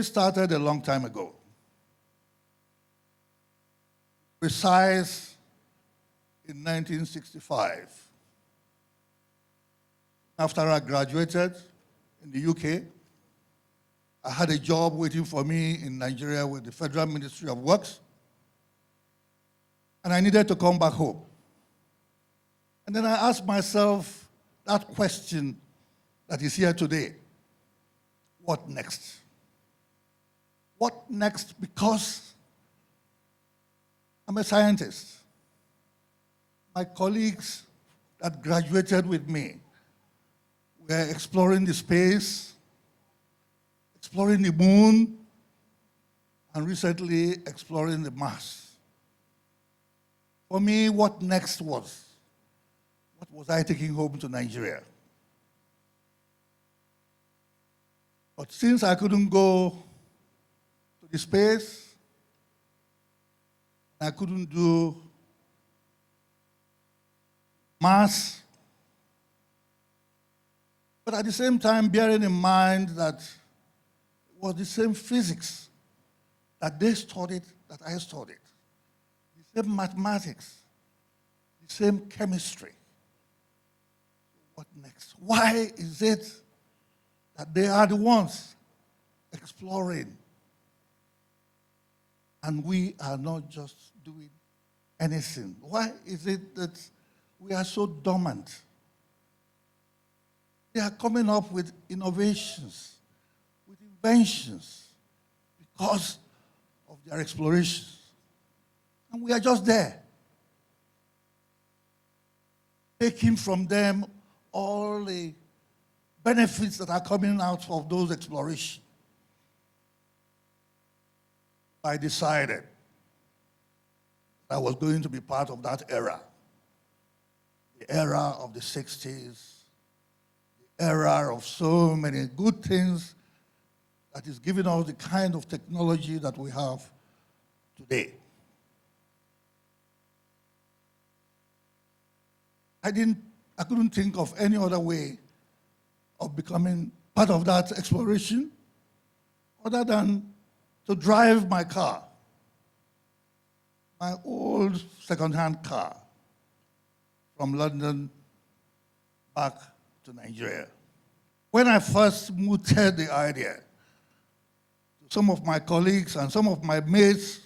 started a long time ago. Precise in 1965. After I graduated in the UK, I had a job waiting for me in Nigeria with the Federal Ministry of Works, and I needed to come back home. And then I asked myself that question that is here today: what next? What next? Because I'm a scientist. My colleagues that graduated with me were exploring the space, exploring the moon, and recently exploring the Mars. For me, what next was? What was I taking home to Nigeria? But since I couldn't go to the space, I couldn't do Mars, but at the same time bearing in mind that it was the same physics that they studied that I studied, the same mathematics, the same chemistry. What next? Why is it that they are the ones exploring and we are not just doing anything? Why is it that we are so dormant? They are coming up with innovations, with inventions, because of their explorations. And we are just there, taking from them all the benefits that are coming out of those explorations. I decided I was going to be part of that era. The era of the 60s, the era of so many good things that is giving us the kind of technology that we have today. I couldn't think of any other way of becoming part of that exploration other than to drive my car, my old second-hand car, from London back to Nigeria. When I first mooted the idea to some of my colleagues and some of my mates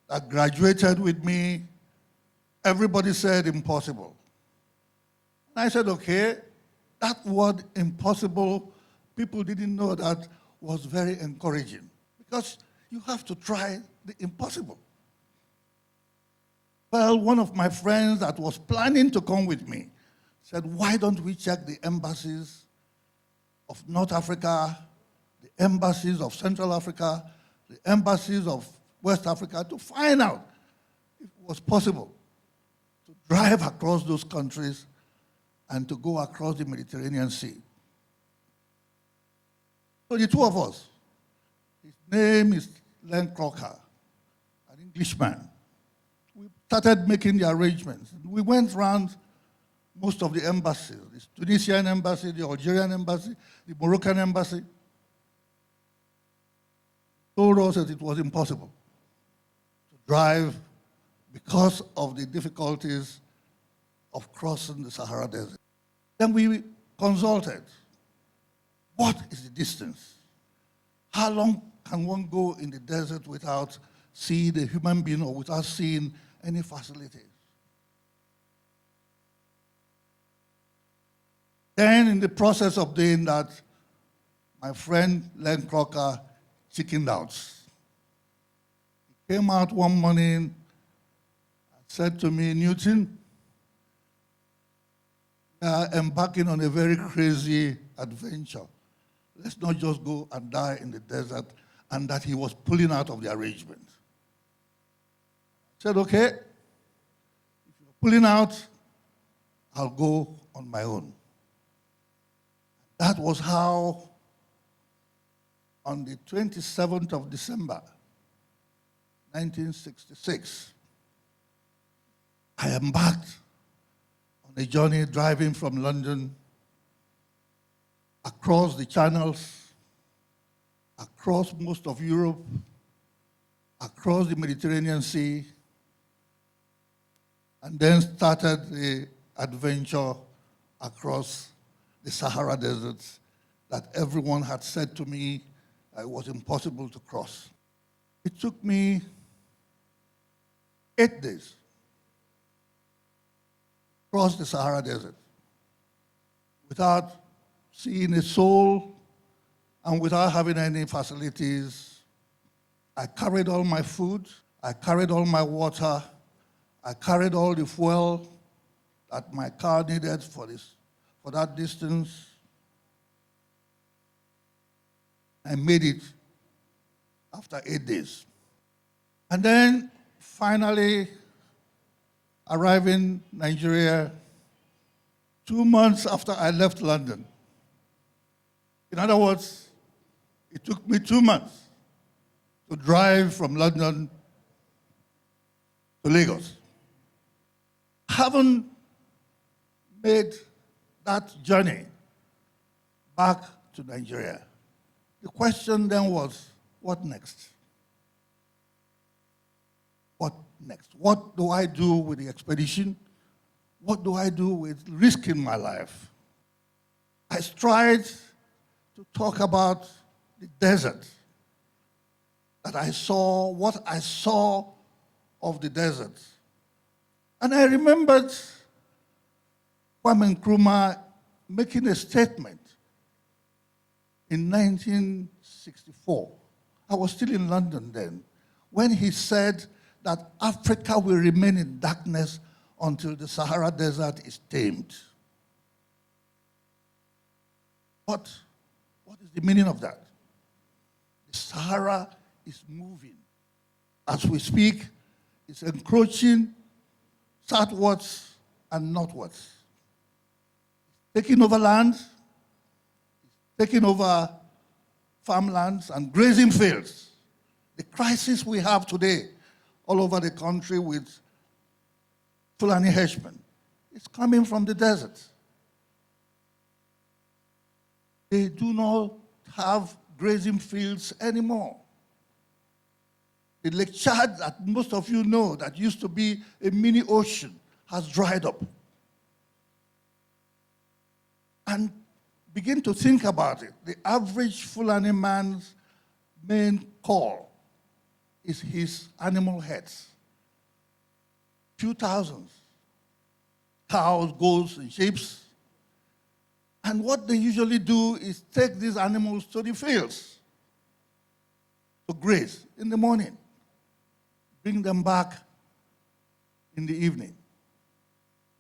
that graduated with me, everybody said impossible. And I said, okay, that word impossible, people didn't know that was very encouraging, because you have to try the impossible. Well, one of my friends that was planning to come with me said, why don't we check the embassies of North Africa, the embassies of Central Africa, the embassies of West Africa, to find out if it was possible to drive across those countries and to go across the Mediterranean Sea. So the two of us, his name is Len Crocker, an Englishman. We started making the arrangements. We went around most of the embassies, the Tunisian embassy, the Algerian embassy, the Moroccan embassy. Told us that it was impossible to drive because of the difficulties of crossing the Sahara Desert. Then we consulted. What is the distance? How long can one go in the desert without seeing a human being or without seeing any facilities? Then in the process of doing that, my friend Len Crocker chickened out. He came out one morning and said to me, Newton, we are embarking on a very crazy adventure. Let's not just go and die in the desert, and that he was pulling out of the arrangement. I said, okay, if you're pulling out, I'll go on my own. That was how, on the 27th of December, 1966, I embarked on a journey driving from London across the channels across most of Europe, across the Mediterranean Sea, and then started the adventure across the Sahara Desert that everyone had said to me it was impossible to cross. It took me 8 days to cross the Sahara Desert without seeing a soul and without having any facilities. I carried all my food, I carried all my water, I carried all the fuel that my car needed for that distance. I made it after 8 days. And then finally arriving in Nigeria 2 months after I left London. In other words, it took me 2 months to drive from London to Lagos. Haven't made that journey back to Nigeria. The question then was, what next? What next? What do I do with the expedition? What do I do with risking my life? I tried to talk about the desert, that I saw, what I saw of the desert. And I remembered Kwame Nkrumah making a statement in 1964. I was still in London then, when he said that Africa will remain in darkness until the Sahara Desert is tamed. What is the meaning of that? The Sahara is moving. As we speak, it's encroaching southwards and northwards. It's taking over land, it's taking over farmlands and grazing fields. The crisis we have today all over the country with Fulani henchmen is coming from the desert. They do not have grazing fields anymore. The Lake Chad that most of you know that used to be a mini ocean has dried up. And begin to think about it. The average Fulani man's main call is his animal heads. Few thousands. Cows, goats, and sheep. And what they usually do is take these animals to the fields to graze in the morning, bring them back in the evening.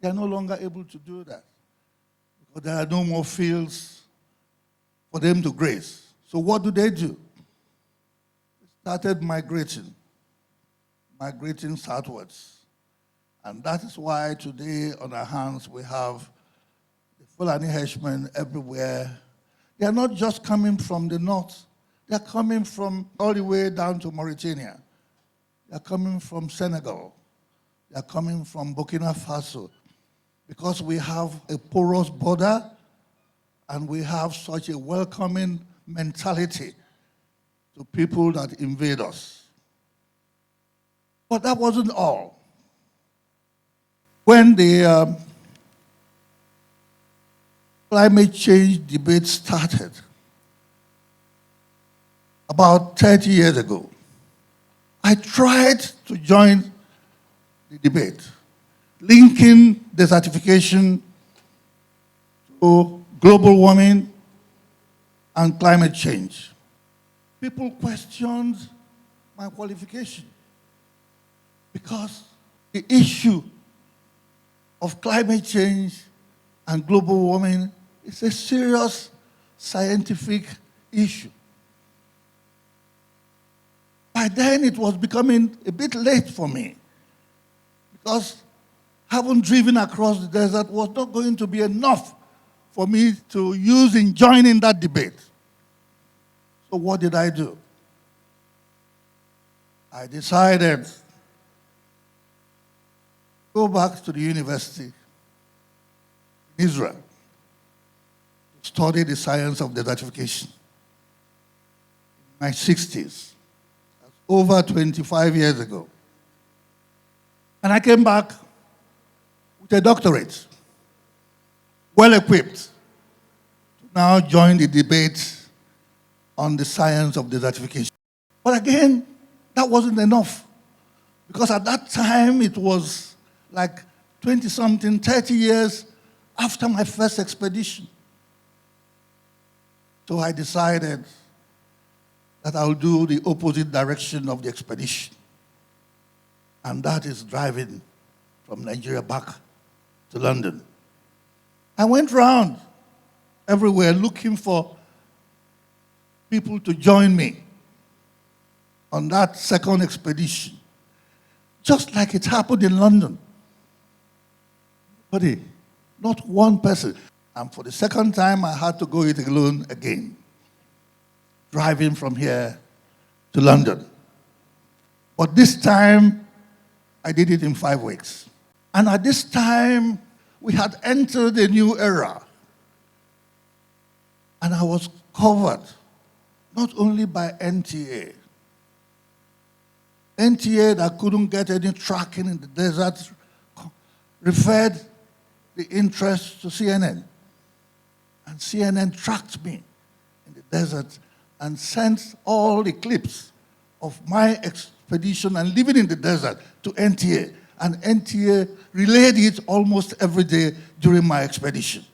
They are no longer able to do that because there are no more fields for them to graze. So what do? They started migrating southwards. And that is why today on our hands we have the Fulani henchmen everywhere. They are not just coming from the north. They are coming from all the way down to Mauritania. They are coming from Senegal. They are coming from Burkina Faso. Because we have a porous border and we have such a welcoming mentality to people that invade us. But that wasn't all. When the climate change debate started about 30 years ago, I tried to join the debate, linking desertification to global warming and climate change. People questioned my qualification because the issue of climate change and global warming is a serious scientific issue. By then, it was becoming a bit late for me because having driven across the desert was not going to be enough for me to use in joining that debate. So what did I do? I decided to go back to the university in Israel to study the science of desertification. In my 60s, over 25 years ago. And I came back with a doctorate, well-equipped to now join the debate on the science of desertification. But again, that wasn't enough, because at that time it was like 20-something, 30 years after my first expedition. So I decided that I'll do the opposite direction of the expedition. And that is driving from Nigeria back to London. I went around everywhere looking for people to join me on that second expedition, just like it happened in London. But not one person. And for the second time, I had to go it alone again, driving from here to London. But this time, I did it in 5 weeks. And at this time, we had entered a new era. And I was covered not only by NTA that couldn't get any tracking in the desert, referred the interest to CNN. And CNN tracked me in the desert and sent all the clips of my expedition and living in the desert to NTA. And NTA relayed it almost every day during my expedition.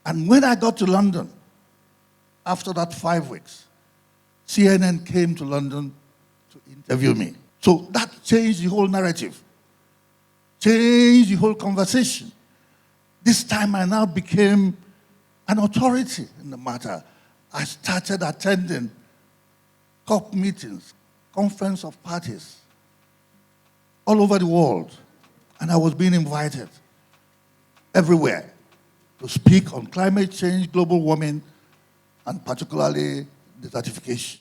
And when I got to London, after that 5 weeks, CNN came to London to interview me. So that changed the whole narrative, changed the whole conversation. This time I now became an authority in the matter. I started attending COP meetings, conference of parties, all over the world. And I was being invited everywhere to speak on climate change, global warming, and particularly desertification.